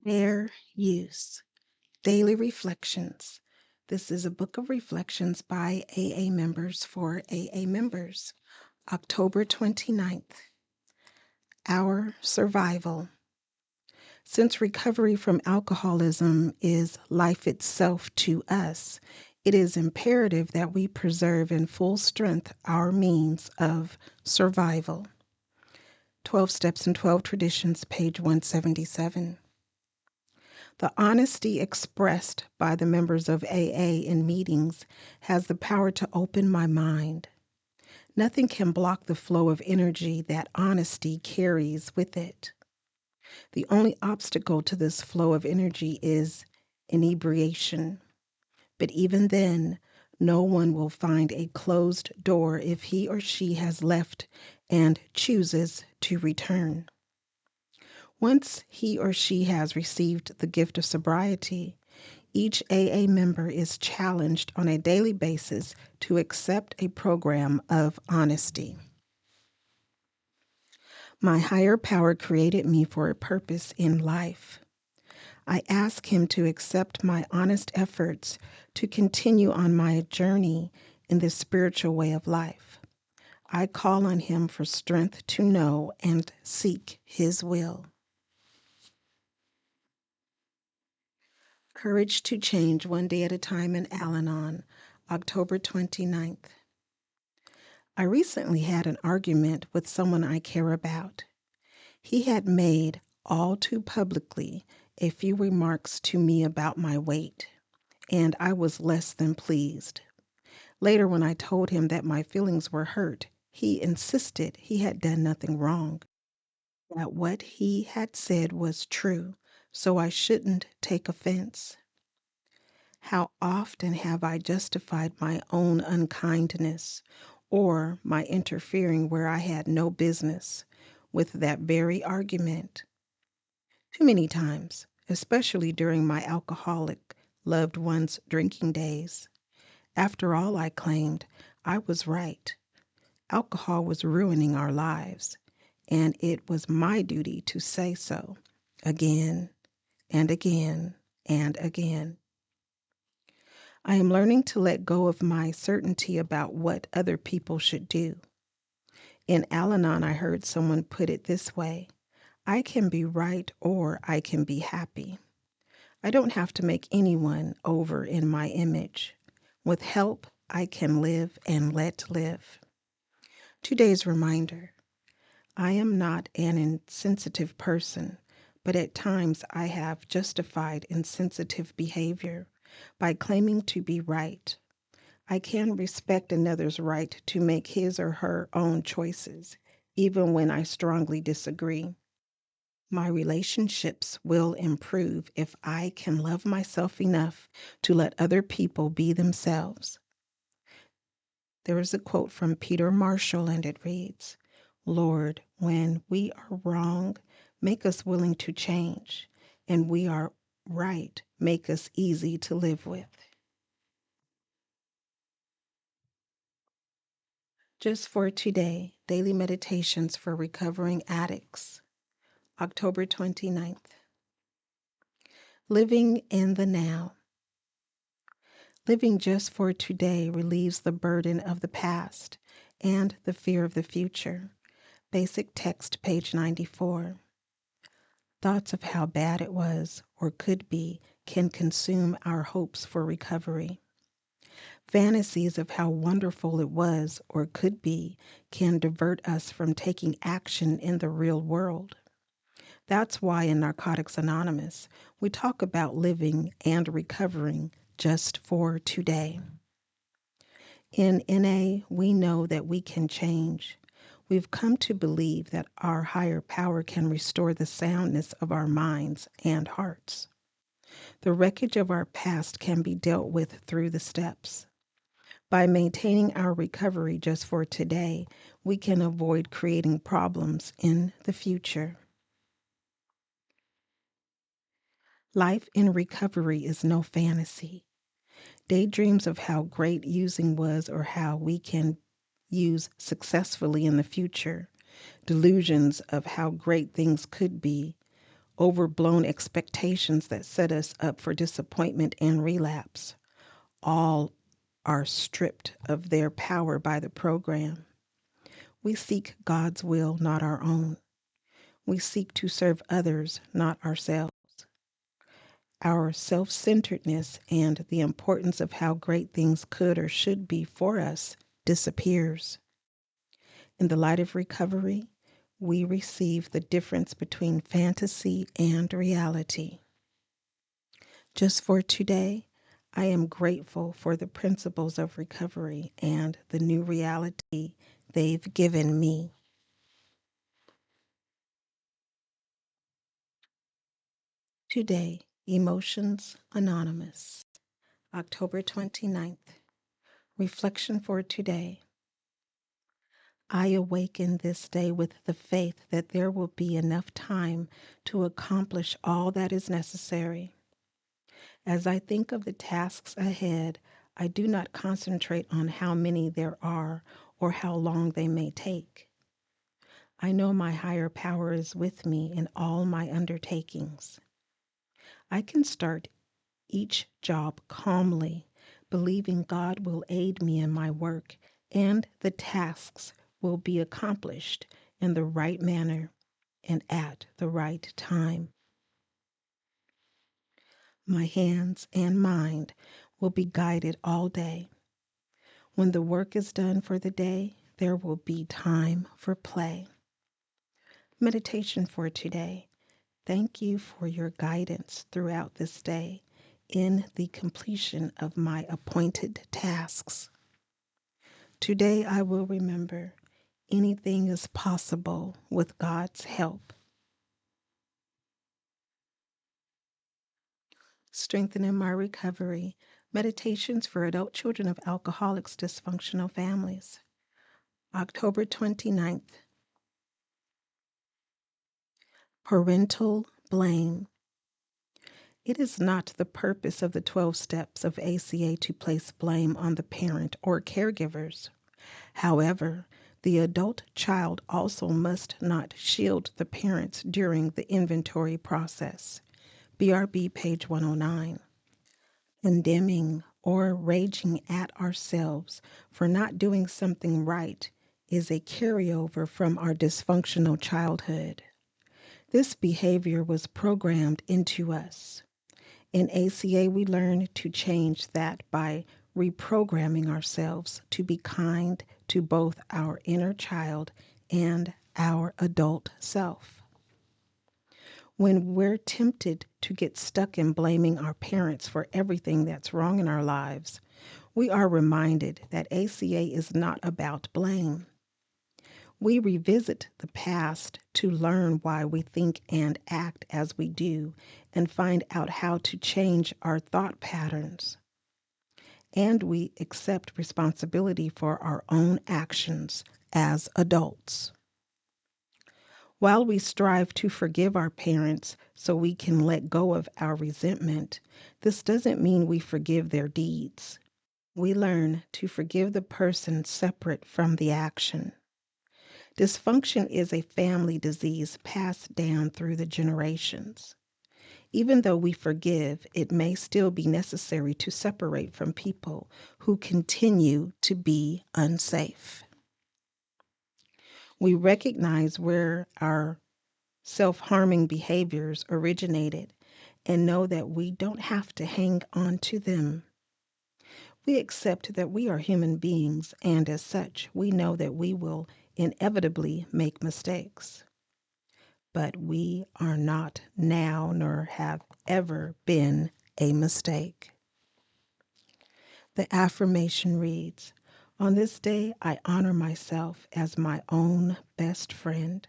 Fair Use Daily Reflections. This is a book of reflections by AA members for AA members. October 29th. Our Survival. Since recovery from alcoholism is life itself to us, it is imperative that we preserve in full strength our means of survival. 12 Steps and 12 Traditions, page 177. The honesty expressed by the members of AA in meetings has the power to open my mind. Nothing can block the flow of energy that honesty carries with it. The only obstacle to this flow of energy is inebriation. But even then, no one will find a closed door if he or she has left and chooses to return. Once he or she has received the gift of sobriety, each AA member is challenged on a daily basis to accept a program of honesty. My higher power created me for a purpose in life. I ask him to accept my honest efforts to continue on my journey in this spiritual way of life. I call on him for strength to know and seek his will. Courage to Change One Day at a Time in Al-Anon, October 29th. I recently had an argument with someone I care about. He had made, all too publicly, a few remarks to me about my weight, and I was less than pleased. Later, when I told him that my feelings were hurt, he insisted he had done nothing wrong, that what he had said was true, so I shouldn't take offense. How often have I justified my own unkindness or my interfering where I had no business with that very argument? Too many times, especially during my alcoholic loved one's drinking days. After all, I claimed I was right. Alcohol was ruining our lives, and it was my duty to say so again and again and again. I am learning to let go of my certainty about what other people should do. In Al-Anon, I heard someone put it this way: I can be right or I can be happy. I don't have to make anyone over in my image. With help, I can live and let live. Today's reminder: I am not an insensitive person, but at times I have justified insensitive behavior by claiming to be right. I can respect another's right to make his or her own choices, even when I strongly disagree. My relationships will improve if I can love myself enough to let other people be themselves. There is a quote from Peter Marshall, and it reads, Lord, when we are wrong, make us willing to change, and we are right, make us easy to live with. Just for today, Daily Meditations for Recovering Addicts, October 29th. Living in the Now. Living just for today relieves the burden of the past and the fear of the future. Basic text, page 94. Thoughts of how bad it was or could be can consume our hopes for recovery. Fantasies of how wonderful it was or could be can divert us from taking action in the real world. That's why in Narcotics Anonymous, we talk about living and recovering just for today. In NA, we know that we can change. We've come to believe that our higher power can restore the soundness of our minds and hearts. The wreckage of our past can be dealt with through the steps. By maintaining our recovery just for today, we can avoid creating problems in the future. Life in recovery is no fantasy. Daydreams of how great using was or how we can use successfully in the future, delusions of how great things could be, overblown expectations that set us up for disappointment and relapse. All are stripped of their power by the program. We seek God's will, not our own. We seek to serve others, not ourselves. Our self centeredness and the importance of how great things could or should be for us disappears. In the light of recovery, we receive the difference between fantasy and reality. Just for today, I am grateful for the principles of recovery and the new reality they've given me. Today, Emotions Anonymous, October 29th. Reflection for today. I awaken this day with the faith that there will be enough time to accomplish all that is necessary. As I think of the tasks ahead, I do not concentrate on how many there are or how long they may take. I know my higher power is with me in all my undertakings. I can start each job calmly, believing God will aid me in my work and the tasks will be accomplished in the right manner and at the right time. My hands and mind will be guided all day. When the work is done for the day, there will be time for play. Meditation for today. Thank you for your guidance throughout this day in the completion of my appointed tasks. Today I will remember anything is possible with God's help. Strengthening my recovery. Meditations for adult children of alcoholics, dysfunctional families. October 29th. Parental blame. It is not the purpose of the 12 steps of ACA to place blame on the parent or caregivers. However, the adult child also must not shield the parents during the inventory process. BRB page 109. Condemning or raging at ourselves for not doing something right is a carryover from our dysfunctional childhood. This behavior was programmed into us. In ACA, we learn to change that by reprogramming ourselves to be kind to both our inner child and our adult self. When we're tempted to get stuck in blaming our parents for everything that's wrong in our lives, we are reminded that ACA is not about blame. We revisit the past to learn why we think and act as we do and find out how to change our thought patterns. And we accept responsibility for our own actions as adults. While we strive to forgive our parents so we can let go of our resentment, this doesn't mean we forgive their deeds. We learn to forgive the person separate from the action. Dysfunction is a family disease passed down through the generations. Even though we forgive, it may still be necessary to separate from people who continue to be unsafe. We recognize where our self-harming behaviors originated and know that we don't have to hang on to them. We accept that we are human beings, and as such, we know that we will inevitably make mistakes. But we are not now nor have ever been a mistake. The affirmation reads, "On this day, I honor myself as my own best friend.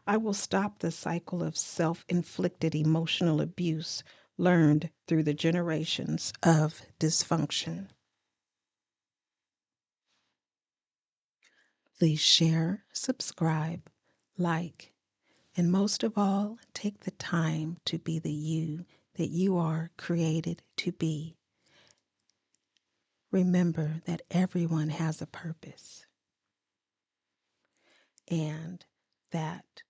I will stop the cycle of self-inflicted emotional abuse learned through the generations of dysfunction." Please share, subscribe, like, and most of all, take the time to be the you that you are created to be. Remember that everyone has a purpose and that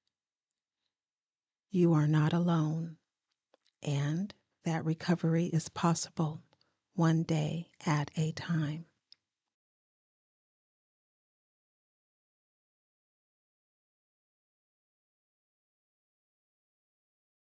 you are not alone and that recovery is possible one day at a time.